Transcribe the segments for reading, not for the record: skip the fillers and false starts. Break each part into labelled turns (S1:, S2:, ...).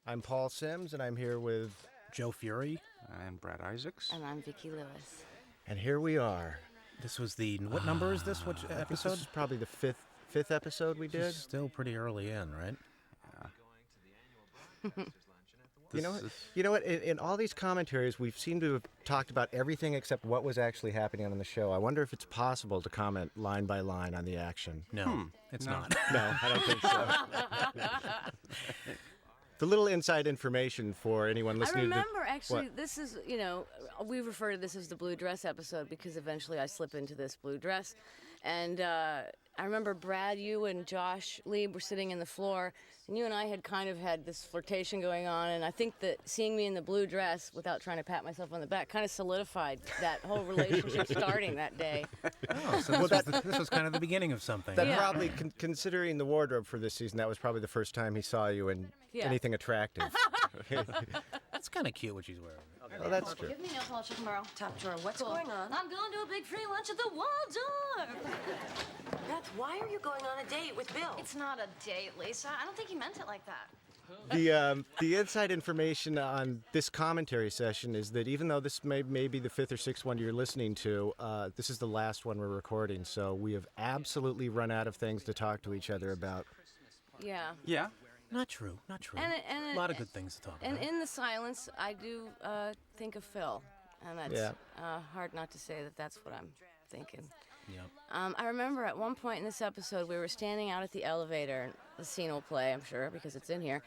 S1: I'm Paul Sims, and I'm here with
S2: Joe Furey.
S3: I'm Brad Isaacs.
S4: And I'm Vicki Lewis.
S1: And here we are.
S2: This was the... What number is this? Which episode?
S1: This is probably the fifth episode we did.
S2: Still pretty early in, right?
S1: You know what? In all these commentaries, we seem to have talked about everything except what was actually happening on the show. I wonder if it's possible to comment line by line on the action.
S2: No, it's not.
S1: No, I don't think so. The little inside information for anyone listening.
S4: I remember, actually,
S1: what?
S4: this is, we refer to this as the blue dress episode because eventually I slip into this blue dress. And I remember Brad, you and Josh Lieb were sitting in the floor, and you and I had kind of had this flirtation going on, and I think that seeing me in the blue dress, without trying to pat myself on the back, kind of solidified that whole relationship starting that day.
S2: Oh, so this was kind of the beginning of something.
S1: That probably, considering the wardrobe for this season, that was probably the first time he saw you in anything attractive.
S2: That's kind of cute what she's wearing.
S1: Okay. Well, that's true.
S4: Give me nail polish tomorrow.
S5: Top drawer, what's going on?
S4: I'm going to a big free lunch at the Waldorf.
S5: Beth, why are you going on a date with Bill?
S6: It's not a date, Lisa. I don't think he meant it like that.
S1: The inside information on this commentary session is that even though this may be the fifth or sixth one you're listening to, this is the last one we're recording, so we have absolutely run out of things to talk to each other about.
S4: Yeah.
S3: Yeah?
S2: Not true.
S4: And
S2: a lot of good things to talk about.
S4: And in the silence, I do think of Phil. And that's hard not to say that that's what I'm thinking.
S2: Yep.
S4: I remember at one point in this episode, we were standing out at the elevator. And the scene will play, I'm sure, because it's in here.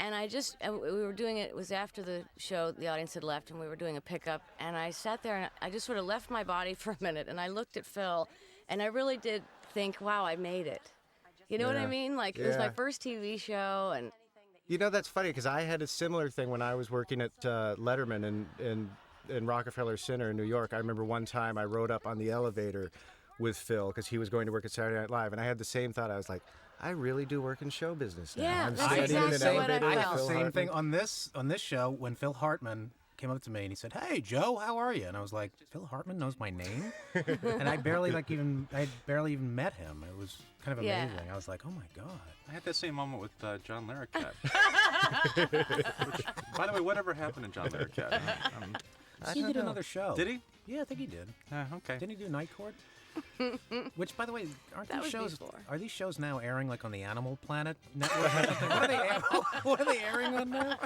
S4: And we were doing it was after the show, the audience had left, and we were doing a pickup. And I sat there, and I just sort of left my body for a minute, and I looked at Phil, and I really did think, wow, I made it. You know what I mean? Like, it was my first TV show, and...
S1: You know, that's funny, because I had a similar thing when I was working at Letterman in Rockefeller Center in New York. I remember one time I rode up on the elevator with Phil, because he was going to work at Saturday Night Live, and I had the same thought. I was like, I really do work in show business now.
S4: Yeah,
S1: I'm
S4: that's
S1: standing in an
S4: exactly what I
S1: elevator with
S4: felt.
S1: Phil
S2: Same
S1: Hartman.
S2: thing on this show when Phil Hartman came up to me and he said, "Hey Joe, how are you?" And I was like, "Phil Hartman knows my name?" And I barely even met him. It was kind of amazing. I was like, "Oh my god!"
S3: I had that same moment with John Larroquette. By the way, whatever happened to John Larroquette?
S2: He did another show.
S3: Did he?
S2: Yeah, I think he did.
S3: Okay.
S2: Didn't he do Night Court? Which, by the way, are these shows now airing like on the Animal Planet network? What are they airing on now?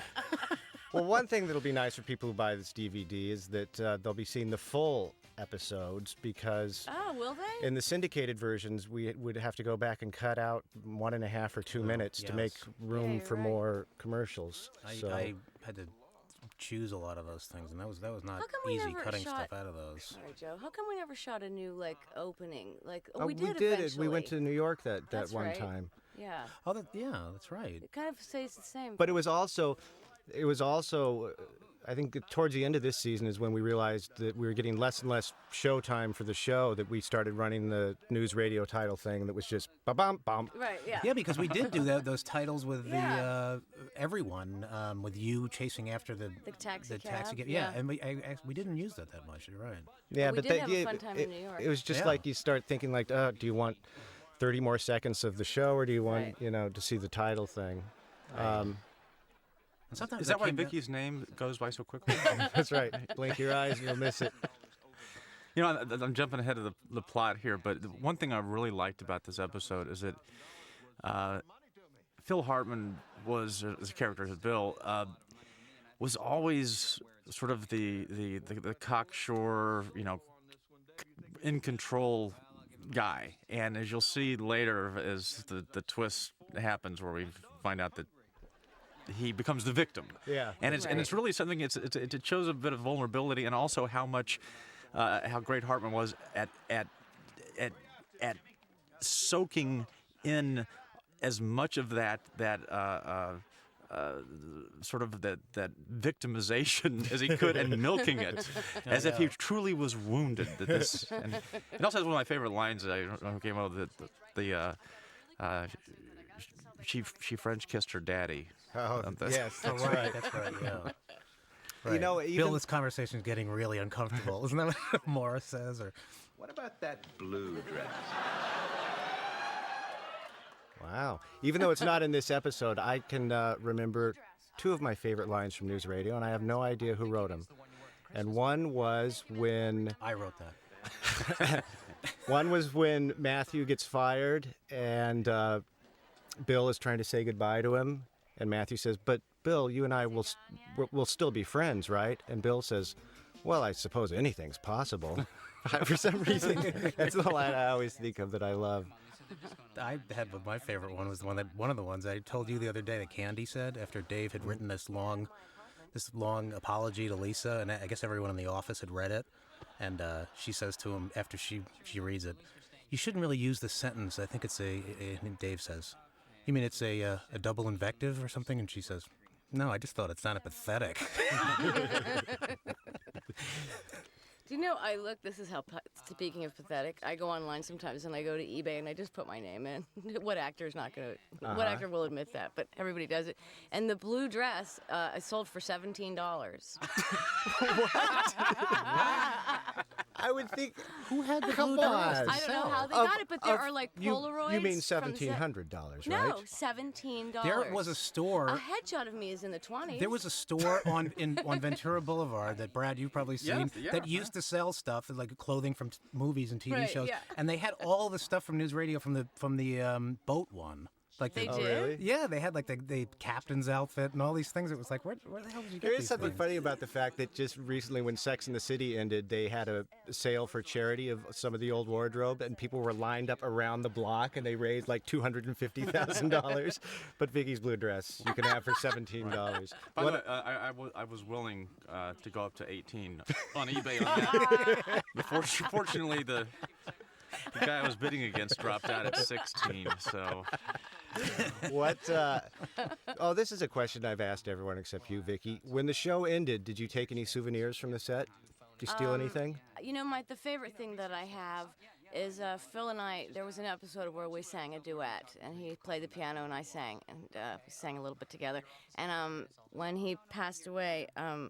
S1: Well, one thing that'll be nice for people who buy this DVD is that they'll be seeing the full episodes, because
S4: will they?
S1: in the syndicated versions, we would have to go back and cut out 1.5 or 2 minutes to make room for more commercials.
S2: I had to choose a lot of those things, and that was not easy cutting stuff out of those.
S4: Sorry, Joe. How come we never shot a new opening?
S1: We did
S4: eventually.
S1: We went to New York that one
S4: right.
S1: time.
S4: Yeah.
S2: Oh, that's right.
S4: It kind of stays the same.
S1: But it was also, I think towards the end of this season is when we realized that we were getting less and less show time for the show, that we started running the NewsRadio title thing that was just ba-bum-bum.
S4: Right, yeah.
S2: Yeah, because we did do those titles with the everyone, with you chasing after the
S4: taxi cab.
S2: Yeah, and we didn't use that much. You're right.
S1: Yeah,
S4: but we did have a fun time in New York.
S1: It was just like you start thinking like, do you want 30 more seconds of the show, or do you want to see the title thing?
S3: Is that why Vicki's name goes by so quickly?
S1: That's right. Blink your eyes and you'll miss it.
S3: You know, I'm jumping ahead of the plot here, but one thing I really liked about this episode is that Phil Hartman was, as a character as Bill, was always sort of the cocksure, in control guy. And as you'll see later, as the twist happens, where we find out that he becomes the victim.
S1: Yeah.
S3: And it's really something. It shows a bit of vulnerability, and also how great Hartman was at soaking in as much of that sort of that victimization as he could, and milking it as if he truly was wounded. And it also has one of my favorite lines that I don't know who came up with it. She French kissed her daddy.
S1: Oh, yes, that's right.
S2: That's right. Yeah.
S1: Right.
S2: Bill, this conversation is getting really uncomfortable. Isn't that what Morris says? Or
S7: what about that blue dress?
S1: Wow. Even though it's not in this episode, I can remember two of my favorite lines from News Radio, and I have no idea who wrote them. And one was when
S2: I wrote that.
S1: one was when Matthew gets fired, and Bill is trying to say goodbye to him, and Matthew says, "But Bill, you and I will still be friends, right?" And Bill says, "Well, I suppose anything's possible." For some reason, that's the line I always think of that I love.
S2: I had my favorite one was one of the ones I told you the other day that Candy said after Dave had written this long apology to Lisa, and I guess everyone in the office had read it, and she says to him after she reads it, "You shouldn't really use this sentence. I think it's and Dave says, "You mean it's a double invective or something?" And she says, "No, I just thought it sounded pathetic."
S4: Do you know, this is how, speaking of pathetic, I go online sometimes and I go to eBay and I just put my name in. What actor will admit that? But everybody does it. And the blue dress, I sold for $17.
S1: I would think,
S2: Who had the
S1: come
S2: blue
S1: on.
S2: dress?
S4: I don't know how they got it, but there are like Polaroids.
S1: You mean
S4: from the set.
S1: $1,700, right?
S4: No, $17.
S2: There was a store.
S4: A headshot of me is in the 20s.
S2: There was a store on Ventura Boulevard that Brad, you've probably seen,
S3: Yeah.
S2: that used to sell stuff like clothing from movies and TV
S4: Right,
S2: shows,
S4: yeah.
S2: and they had all the stuff from News Radio from the boat one. Like
S4: They
S2: the,
S4: did?
S1: Really?
S2: Yeah, they had like the captain's outfit and all these things. It was like, where the hell did you get
S1: There is
S2: these
S1: something
S2: things?
S1: funny about the fact that just recently when Sex and the City ended, they had a sale for charity of some of the old wardrobe, and people were lined up around the block, and they raised like $250,000. But Vicky's blue dress you can have for $17.
S3: By the way, I was willing to go up to 18 on eBay on that. Fortunately, the guy I was bidding against dropped out at 16. So
S1: What? This is a question I've asked everyone except you, Vicky. When the show ended, did you take any souvenirs from the set? Did you steal anything?
S4: You know, the favorite thing that I have is Phil and I, there was an episode where we sang a duet, and he played the piano and I sang, and we sang a little bit together. And when he passed away, I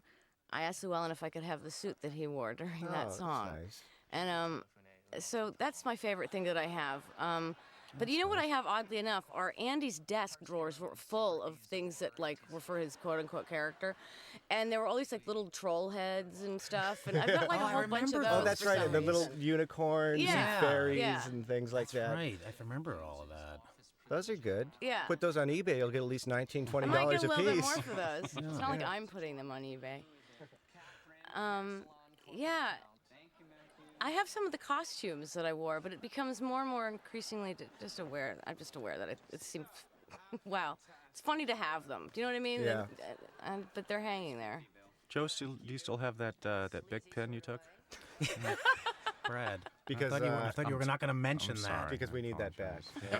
S4: asked Llewellyn if I could have the suit that he wore during that song.
S1: That's nice.
S4: And so that's my favorite thing that I have. But you know what I have, oddly enough, are Andy's desk drawers were full of things that were for his quote-unquote character, and there were all these little troll heads and stuff, and I've got a whole bunch of those.
S1: Oh, that's
S4: for
S1: right.
S4: some
S1: And the little
S4: reason.
S1: unicorns
S4: Yeah,
S1: and fairies
S4: yeah.
S1: and things like that.
S2: Right, I remember all of that.
S1: Those are good.
S4: Yeah.
S1: Put those on eBay, you'll get at least $19, $20
S4: I might get a
S1: a
S4: little bit
S1: piece.
S4: more for those. It's not like I'm putting them on eBay. Yeah. I have some of the costumes that I wore, but it becomes more and more increasingly just aware. I'm just aware that it seems, wow, it's funny to have them. Do you know what I mean?
S1: Yeah.
S4: But they're hanging there.
S3: Joe, do you still have that big pen you took?
S2: Brad,
S1: Because,
S2: I thought you were not going to mention
S3: I'm
S2: that.
S3: sorry.
S1: Because we need that back. Yeah.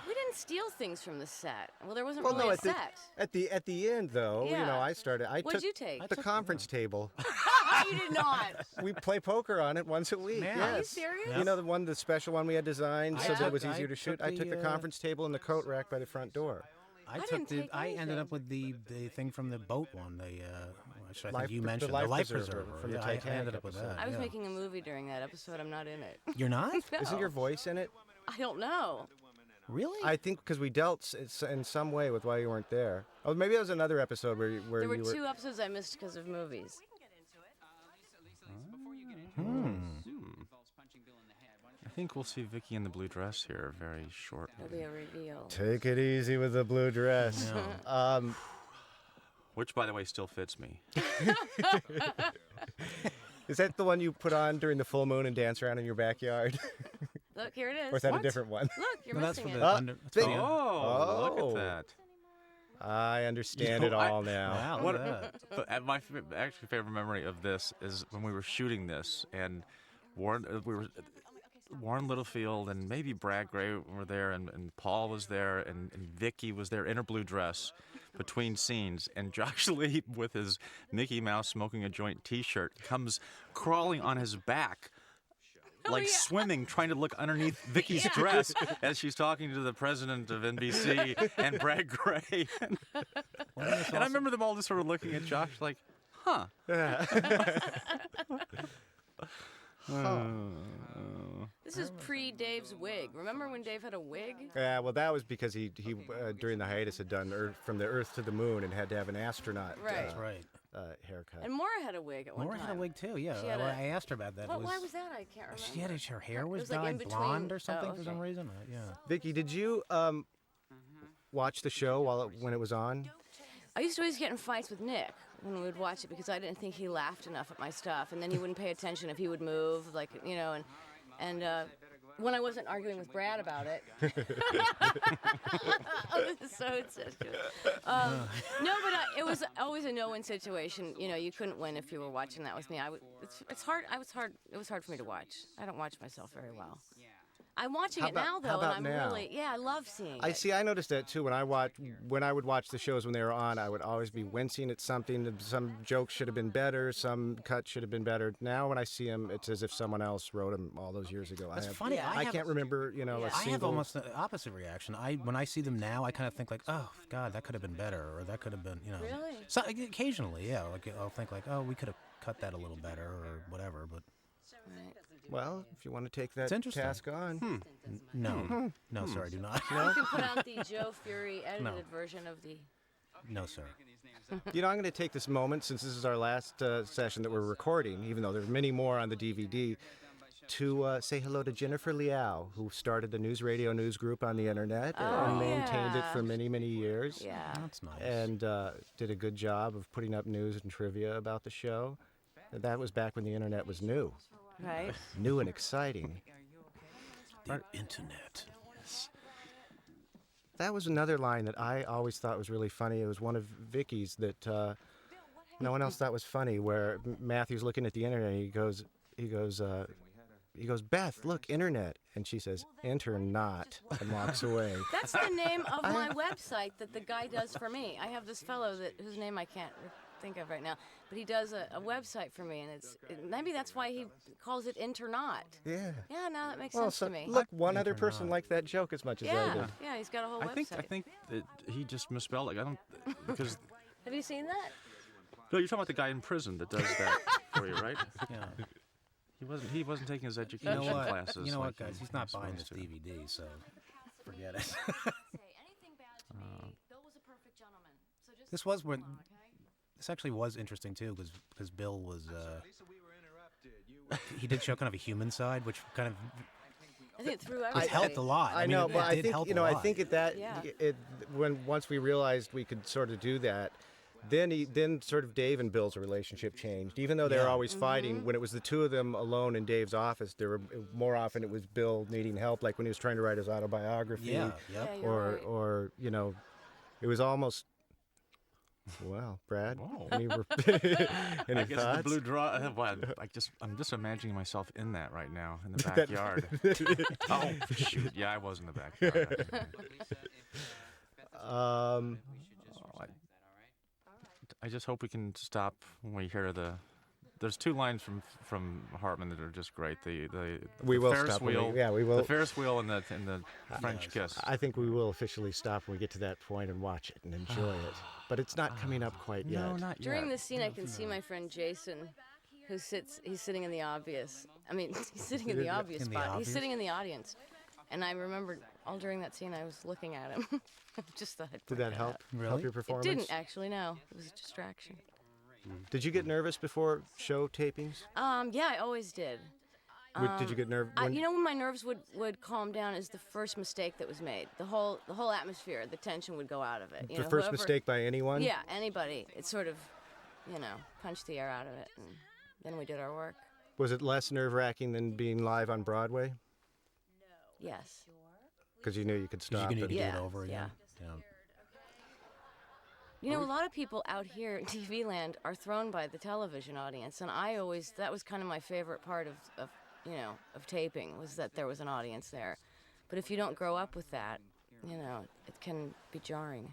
S4: We didn't steal things from the set. Well, there wasn't
S1: Well,
S4: really
S1: no,
S4: a
S1: at the,
S4: set.
S1: at the end, though,
S4: Yeah.
S1: I started. I
S4: What'd
S1: took
S4: you take?
S1: the conference table.
S4: You did not.
S1: We play poker on it once a week.
S2: Man.
S1: Yes.
S4: Are you serious?
S1: You know the special one we had designed so
S4: Yeah.
S1: that it was
S2: I
S1: easier to shoot.
S2: took
S1: I took the
S2: the,
S1: conference table and the coat rack by the front door.
S2: I
S4: didn't take
S2: I ended
S4: anything.
S2: up with the thing from the boat one. Which I
S1: Life-
S2: think you
S1: the
S2: mentioned
S1: life
S2: the life
S1: preserver
S2: preserver.
S1: from the
S2: Yeah, I
S1: Titanic
S2: ended up with
S1: episode.
S2: that.
S4: I was
S2: yeah.
S4: making a movie during that episode. I'm not in it.
S2: You're not?
S1: Isn't your voice in it?
S4: I don't know.
S2: Really?
S1: I think because we dealt in some way with why you weren't there. Oh, maybe that was another episode where
S4: There
S1: you
S4: were
S1: were.
S4: 2 episodes I missed because of movies.
S3: I think we'll see Vicki in the blue dress here very shortly.
S4: There'll be a reveal.
S1: Take it easy with the blue dress.
S3: Which, by the way, still fits me.
S1: Is that the one you put on during the full moon and dance around in your backyard?
S4: Look, here it is.
S1: Or is that a
S4: What?
S1: different one?
S4: Look, you're
S2: No, that's
S4: missing
S2: for
S4: it.
S2: the under. That's for the
S3: Oh, look
S1: Oh.
S3: at that.
S1: I understand it all now.
S2: Wow,
S3: What-
S2: look at that.
S3: But my actually favorite memory of this is when we were shooting this, and Warren Littlefield and maybe Brad Gray were there, and Paul was there, and Vicki was there in her blue dress between scenes, and Josh Lee with his Mickey Mouse smoking a joint T-shirt comes crawling on his back. Like
S4: yeah.
S3: swimming, trying to look underneath Vicky's dress as she's talking to the president of NBC and Brad Gray. And I remember them all just sort of looking at Josh like, huh.
S4: This is pre-Dave's wig. Remember when Dave had a wig?
S1: Yeah, well, that was because he during the hiatus had done From the Earth to the Moon and had to have an astronaut
S4: Right.
S2: Right.
S1: Haircut.
S4: And Maura had a wig at one
S2: Laura
S4: time.
S2: had a wig too. Yeah,
S4: She had
S2: I asked her about that.
S4: Why was that? I can't remember.
S2: She had her hair was
S4: was like in
S2: dyed
S4: between-
S2: blonde or something
S4: oh,
S2: for some
S4: okay.
S2: reason. Yeah.
S1: Vicky, did you watch the show when it was on?
S4: I used to always get in fights with Nick when we would watch it because I didn't think he laughed enough at my stuff, and then he wouldn't pay attention if he would move, like and when I wasn't arguing with Brad about it. So it's good. No, but it was always a no-win situation. You couldn't win if you were watching that with me. It's hard. It was hard for me to watch. I don't watch myself very well. I'm watching it now, though, and I'm really, I love seeing it.
S1: I noticed that too. When I would watch the shows when they were on, I would always be wincing at something. Some joke should have been better. Some cut should have been better. Now when I see them, it's as if someone else wrote them all those years ago.
S2: That's funny.
S4: Yeah.
S1: I can't remember, a
S2: I have
S1: single.
S2: almost the opposite reaction. When I see them now, I kind of think like, oh God, that could have been better, or that could have been,
S4: Really?
S2: So occasionally, yeah, like I'll think like, oh, we could have cut that a little better, or whatever. But
S1: Well, if you want to take that
S2: It's interesting.
S1: task on.
S2: no, no, sir, I do not.
S4: You can put out the Joe Furey edited version of the.
S2: No, sir.
S1: I'm going to take this moment, since this is our last session that we're recording, even though there's many more on the DVD, to say hello to Jennifer Liao, who started the NewsRadio news group on the internet and maintained it for many, many years.
S4: Yeah.
S2: That's nice.
S1: And did a good job of putting up news and trivia about the show. And that was back when the internet was new.
S4: Right.
S1: New and exciting.
S2: The internet.
S1: That was another line that I always thought was really funny. It was one of Vicky's that no one else thought was funny, where Matthew's looking at the internet and he goes, Beth, look, internet. And she says, enter not, and walks away.
S4: That's the name of my website that the guy does for me. I have this fellow whose name I can't think of right now, but he does a website for me, and maybe that's why he calls it Internaut.
S1: Yeah.
S4: Yeah, now that makes sense to me.
S1: Look, one other person liked that joke as much as I
S4: Yeah,
S1: did.
S4: yeah, he's got a whole
S3: I
S4: website.
S3: think that he just misspelled it. I don't because
S4: Have you seen that?
S3: no, you're talking about the guy in prison that does that for you, right?
S2: Yeah.
S3: He wasn't taking his education classes.
S2: You know what,
S3: like
S2: guys?
S3: he
S2: He's not
S3: was
S2: buying this
S3: supposed to.
S2: DVD, so forget it.
S6: Say anything bad to me. Bill was a perfect gentleman. So just
S2: This was when.
S6: okay?
S2: This actually was interesting too, because Bill was. He did show kind of a human side, which kind of
S4: I think it threw
S2: it
S4: everybody.
S2: helped a lot.
S1: I
S2: mean,
S1: know,
S2: it
S1: but I
S2: did
S1: think
S2: help a
S1: I
S2: lot.
S1: think
S4: Yeah.
S1: once we realized we could sort of do that, then sort of Dave and Bill's relationship changed. Even though they were
S2: Yeah.
S1: always fighting, when it was the two of them alone in Dave's office, there were more often it was Bill needing help, like when he was trying to write his autobiography,
S2: Yeah. Yep.
S4: Yeah, you're right.
S1: or it was almost. Well, Brad,
S3: Whoa.
S1: any
S3: I guess the
S1: thoughts?
S3: blue draw. I'm just imagining myself in that right now in the backyard. Oh shoot! Yeah, I was in the backyard. I just hope we can stop when we hear There's two lines from Hartman that are just great. The
S1: We will
S3: Ferris
S1: stop when
S3: wheel.
S1: we will.
S3: The Ferris wheel and the French kiss.
S1: I think we will officially stop when we get to that point and watch it and enjoy it. But it's not coming up quite yet.
S3: No, not
S4: During
S3: yet.
S4: this scene, I can see my friend Jason, he's sitting in the obvious. I mean, he's sitting in the obvious
S2: In the
S4: spot. He's
S2: obvious?
S4: sitting in the audience. And I remember all during that scene, I was looking at him. Just thought I'd
S1: Did
S4: point
S1: that help?
S4: out.
S2: Really?
S1: Help your
S4: It
S1: performance?
S4: didn't actually, no. It was a distraction.
S1: Did you get nervous before show tapings?
S4: Yeah, I always did.
S1: Did you get nervous?
S4: When my nerves would calm down is the first mistake that was made. The whole atmosphere, the tension would go out of it.
S1: the first mistake by anyone?
S4: Yeah, anybody. It sort of, punched the air out of it, and then we did our work.
S1: Was it less nerve-wracking than being live on Broadway?
S4: Yes.
S1: Because you knew you could
S2: You're
S1: stop
S2: gonna
S1: it.
S2: do
S4: Yeah,
S2: it over again.
S4: A lot of people out here in TV land are thrown by the television audience, and that was kind of my favorite part of taping, was that there was an audience there. But if you don't grow up with that, it can be jarring.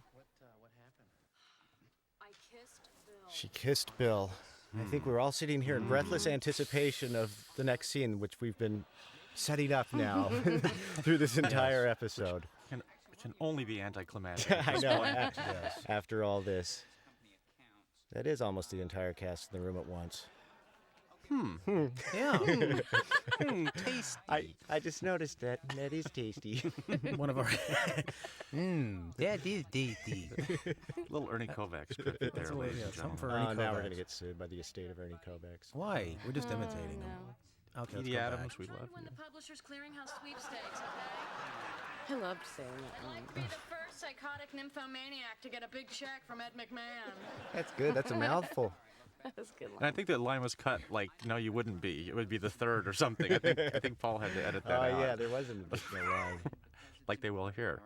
S1: She kissed Bill. I think we're all sitting here in breathless anticipation of the next scene, which we've been setting up now through this entire episode.
S3: It can only be anticlimactic.
S1: I know. After all this, that is almost the entire cast in the room at once.
S2: Yeah. Tasty.
S1: I just noticed that. That is tasty.
S2: One of our. That is tasty.
S3: Little Ernie Kovacs script there,
S2: That's
S3: ladies
S2: yeah,
S3: and
S2: something
S3: gentlemen.
S2: for Ernie
S1: Now we're
S2: Kovacs.
S1: going to get sued by the estate of Ernie Kovacs.
S2: Why? We're just imitating him. Okay, let's
S3: Edie
S2: go
S3: Adams,
S2: back.
S3: we love
S6: Win
S3: you.
S6: the Publishers Clearinghouse sweepstakes, okay?
S4: I loved saying that.
S6: I'd like to be the first psychotic nymphomaniac to get a big check from Ed McMahon.
S1: That's good. That's a mouthful.
S4: That was a good
S3: And I
S4: line.
S3: think that line was cut like, no, you wouldn't be. It would be the third or something. I think Paul had to edit that out.
S1: Yeah, there was an additional line.
S3: Like they will here.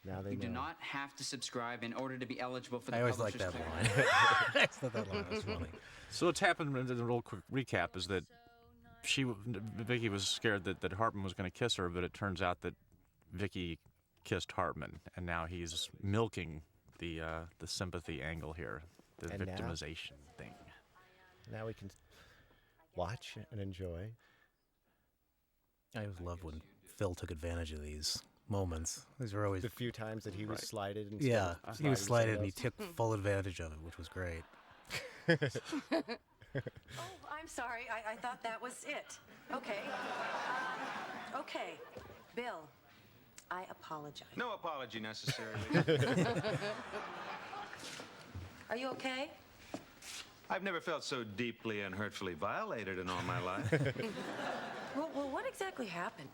S1: Now they
S8: You
S1: know.
S8: do not have to subscribe in order to be eligible for the
S2: I always like
S8: Publishers
S2: that
S8: Clearinghouse.
S2: line. I thought that line was funny.
S3: So what's happened, in a real quick recap, is that Vicki was scared that Hartman was going to kiss her, but it turns out that Vicki kissed Hartman, and now he's milking the sympathy angle here, the
S1: And now?
S3: victimization thing.
S1: Now we can watch and enjoy.
S2: I always loved when Phil took advantage of these moments. These were always.
S1: The few times that he was
S3: Right.
S1: slighted. And
S2: Yeah, he was slighted and he
S1: took.
S2: took full advantage of it, which was great.
S5: Oh, I'm sorry. I thought that was it. Okay. Okay. Bill, I apologize.
S7: No apology necessary.
S5: Are you okay?
S7: I've never felt so deeply and hurtfully violated in all my life.
S5: Well, what exactly happened?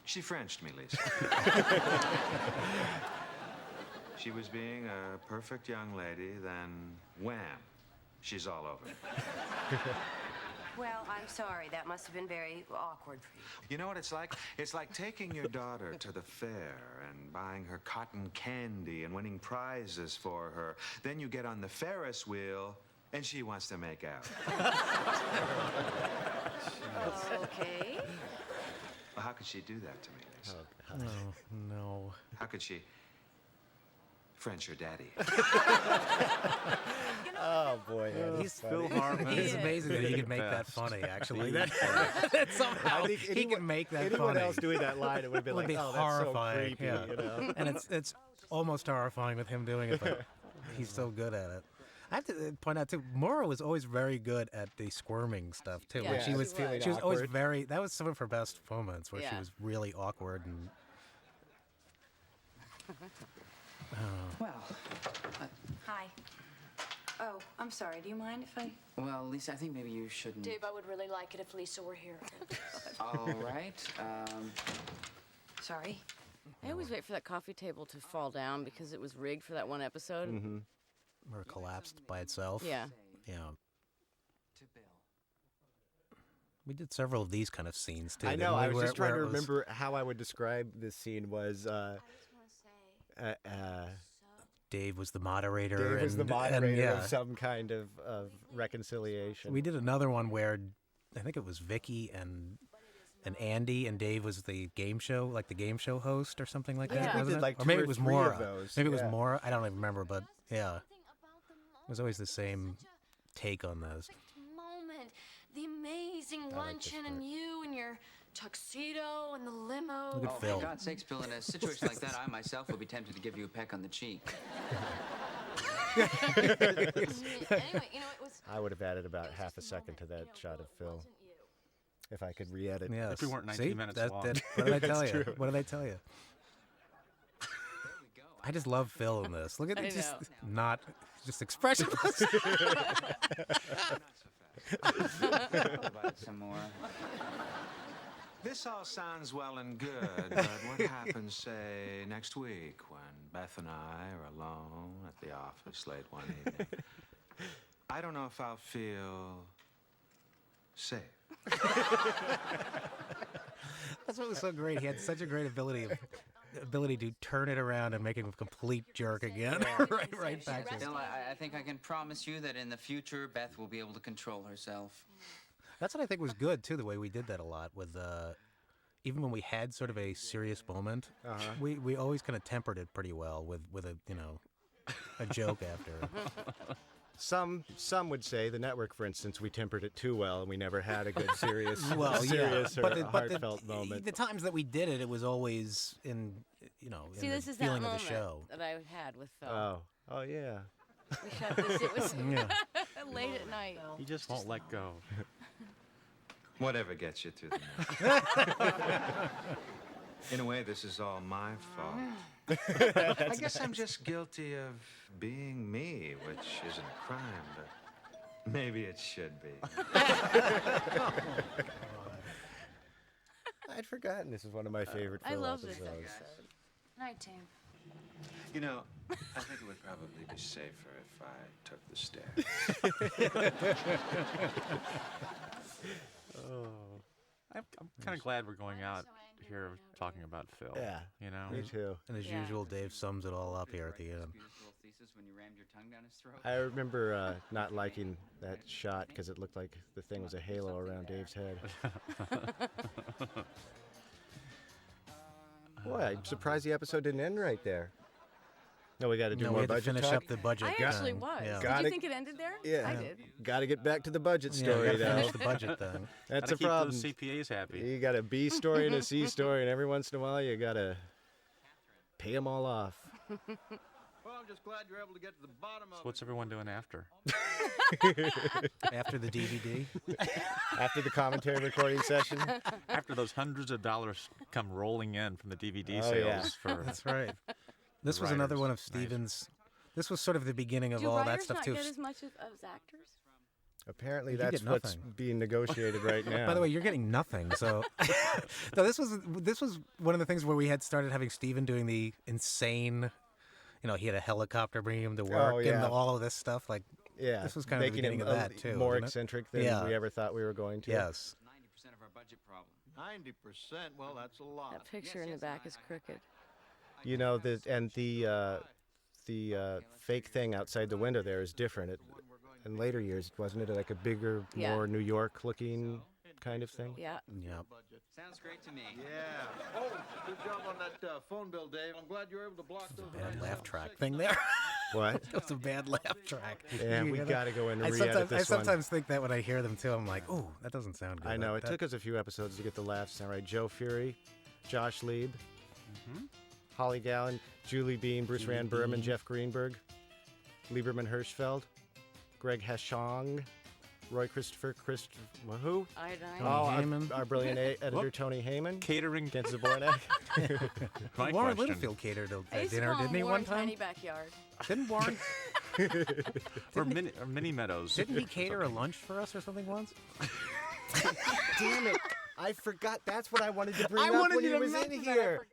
S7: She Frenched me, Lisa. She was being a perfect young lady, then wham, she's all over it.
S5: Well, I'm sorry. That must have been very awkward for you.
S7: You know what it's like? It's like taking your daughter to the fair and buying her cotton candy and winning prizes for her. Then you get on the Ferris wheel and she wants to make out.
S5: Okay.
S7: Well, how could she do that to me, Lisa?
S2: No, no.
S7: How could she French your daddy?
S1: Oh boy,
S2: He's
S3: Phil Hartman.
S2: He's amazing that he can make that
S3: Best.
S2: funny. Actually, that somehow
S1: I think
S2: he can make that
S1: anyone
S2: funny.
S1: else doing that line, it would have been
S2: It would
S1: like,
S2: be
S1: oh,
S2: horrifying.
S1: that's so creepy.
S2: Yeah.
S1: You know?
S2: And it's almost horrifying with him doing it, but he's so good at it. I have to point out too, Maura was always very good at the squirming stuff too.
S4: Yeah,
S2: When she
S4: she
S2: was
S4: was.
S2: she was always
S1: Awkward.
S2: very. That was some of her best moments where she
S4: Yeah.
S2: was really awkward and.
S8: Well,
S5: Hi. Oh, I'm sorry. Do you mind if I...
S8: well, Lisa, I think maybe you shouldn't.
S6: Dave, I would really like it if Lisa were here.
S8: All right.
S5: Sorry.
S4: I always wait for that coffee table to fall down because it was rigged for that one episode.
S2: Or collapsed by itself.
S4: Yeah.
S2: Yeah.
S8: To Bill.
S2: We did several of these kind of scenes too.
S1: I
S2: didn't
S1: know.
S2: we,
S1: I was
S2: where-
S1: just trying
S2: where
S1: to
S2: it was-
S1: remember how I would describe this scene. Was
S2: Dave was the moderator.
S1: Dave was the
S2: and
S1: moderator
S2: yeah.
S1: of some kind of reconciliation.
S2: We did another one where I think it was Vicki and Andy, and Dave was the game show, like the game show host or something like that.
S1: think we
S2: wasn't
S1: did
S2: it?
S1: like
S2: or
S1: two
S2: maybe
S1: or
S2: it was
S1: three of
S2: Maura.
S1: those,
S2: Maybe it was
S1: yeah.
S2: Maura. I don't even remember, but yeah, it was always the same take on this.
S6: Moment, the amazing
S1: this
S6: luncheon,
S1: part.
S6: and you and your tuxedo and the limo.
S2: Look at
S8: Oh,
S2: Phil.
S8: for God's sakes, Bill, in a situation like that, I myself would be tempted to give you a peck on the cheek.
S6: Anyway, you know, it was.
S1: I would have added about half a second to that shot of Phil if I could re-edit.
S2: Yeah,
S3: If we weren't 19
S2: see?
S3: minutes
S2: that,
S3: long.
S2: That, what did I tell
S1: That's
S2: you?
S1: true.
S2: What did I tell you? I just love Phil in this. Look at
S4: I
S2: it, just
S4: know.
S2: not just expressionless.
S8: About some more.
S7: This all sounds well and good, but what happens, say, next week when Beth and I are alone at the office late one evening? I don't know if I'll feel safe.
S2: That's what was so great. He had such a great ability to turn it around and make him a complete jerk again. right back to
S8: Bill, I think I can promise you that in the future, Beth will be able to control herself.
S2: That's what I think was good too. The way we did that a lot with, even when we had sort of a serious moment, we always kind of tempered it pretty well with a a joke after.
S1: Some would say the network, for instance, we tempered it too well, and we never had a good serious,
S2: Well,
S1: serious
S2: yeah,
S1: or
S2: but
S1: heartfelt moment.
S2: the times that we did it, it was always in
S4: See,
S2: in
S4: this
S2: the
S4: is that
S2: feeling of
S4: moment
S2: the show.
S4: that I had with Phil.
S1: Oh yeah.
S4: We shot this. It was.
S2: Yeah.
S4: Late at night.
S3: He just won't let go.
S7: Whatever gets you through the night. In a way, this is all my fault. I guess I'm just guilty of being me, which isn't a crime, but maybe it should be.
S1: I'd forgotten this is one of my favorite
S4: I
S1: Phil
S4: love this
S1: episodes.
S4: episode. Night, team.
S7: You know, I think it would probably be safer if I took the stairs.
S3: I'm kind of glad we're going out here talking about Phil.
S1: Yeah,
S3: You know?
S1: me too.
S2: And as
S4: Yeah.
S2: usual, Dave sums it all up here at the end.
S1: I remember not liking that shot because it looked like the thing was a halo around Dave's head. Boy, I'm surprised the episode didn't end right there. No, we got to do
S2: No, we
S1: more
S2: had to
S1: budget
S2: finish
S1: talk.
S2: up the budget.
S4: I actually
S2: thing.
S4: was.
S2: Yeah.
S4: Did
S1: Gotta-
S4: you think it ended there?
S1: Yeah,
S4: I did.
S1: Got to get back to the budget
S2: Yeah,
S1: story,
S2: we gotta
S1: though.
S2: finish the budget thing.
S1: That's
S3: Gotta
S1: a
S3: keep
S1: problem.
S3: those CPAs happy.
S1: You got a B story and a C story, and every once in a while you got to pay them all off.
S9: Well, I'm just glad you're able to get to the bottom
S3: So
S9: of
S3: what's everyone doing after?
S2: After the DVD.
S1: After the commentary recording session.
S3: After those hundreds of dollars come rolling in from the DVD
S1: Oh,
S3: sales
S1: yeah.
S3: for
S2: That's right. This was another
S3: writers.
S2: one of
S3: Nice.
S2: Stephen's. This was sort of the beginning of
S4: Do
S2: all that
S4: writers
S2: stuff
S4: not
S2: too.
S4: get as much as actors?
S1: Apparently,
S2: You
S1: that's
S2: get
S1: what's
S2: nothing.
S1: being negotiated right now.
S2: By the way, you're getting nothing. So, no, this was one of the things where we had started having Stephen doing the insane. You know, he had a helicopter bringing him to work
S1: yeah.
S2: and all of this stuff. Like,
S1: yeah,
S2: this was kind of the
S1: making
S2: beginning
S1: him
S2: of that too.
S1: more
S2: wasn't it?
S1: eccentric than
S2: Yeah.
S1: we ever thought we were going to.
S2: Yes.
S8: 90% of our budget problem.
S9: 90%. Well, that's a lot.
S4: That picture in the back is crooked.
S1: You know, the fake thing outside the window there is different. In later years, wasn't it like a bigger,
S4: Yeah.
S1: more New York-looking kind of thing?
S4: Yeah.
S2: Yep.
S8: Sounds great to me.
S9: Yeah. Oh, good job on that phone bill, Dave. I'm glad you were able to block those.
S2: Bad laugh track thing there.
S1: What?
S2: That was a bad laugh track.
S1: Yeah,
S2: You
S1: we
S2: gotta-
S1: got to go in
S2: I
S1: and re-edit
S2: sometimes,
S1: this
S2: I
S1: one.
S2: sometimes think that when I hear them too, I'm like, "Ooh, that doesn't sound good."
S1: I know. It
S2: That-
S1: took us a few episodes to get the laughs sound right. Joe Furey, Josh Lieb, Holly Gallen, Julie Bean, Bruce
S2: Julie
S1: Rand Berman,
S2: Bean.
S1: Jeff Greenberg, Lieberman Hirschfeld, Greg Heschong, Roy Christopher, who?
S4: Iodine.
S1: Oh,
S2: Heyman.
S1: our brilliant editor, Tony Heyman.
S3: catering.
S1: Kent Zabornak.
S3: My
S2: Warren
S3: question.
S2: Littlefield catered
S4: I
S2: at
S4: used to
S2: dinner,
S4: call
S2: didn't he?
S4: him
S2: One
S4: Warren
S2: time,
S4: Tiny Backyard.
S2: didn't Warren?
S3: or mini meadows.
S2: Didn't he cater a lunch for us or something once?
S1: Damn it. I forgot. That's what I wanted to bring
S2: I
S1: up
S2: wanted
S1: when
S2: you
S1: he
S2: to
S1: was in
S2: mention that. I
S1: here.